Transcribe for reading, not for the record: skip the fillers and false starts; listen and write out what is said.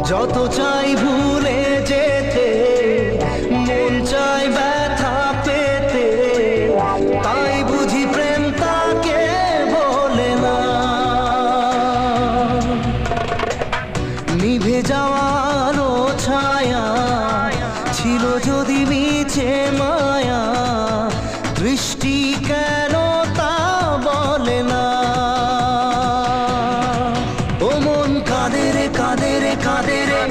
যত চাই ভুলে যেতে, মন চাই ব্যথা পেতে, তাই বুঝি প্রেম তাকে বলে না। নিভে যাওয়ার ছায়া ছিল যদি মিছে মায়া, দৃষ্টি কেন তা বলে না। ও মন কাঁদে রে কাঁদে রে কাঁদে রে,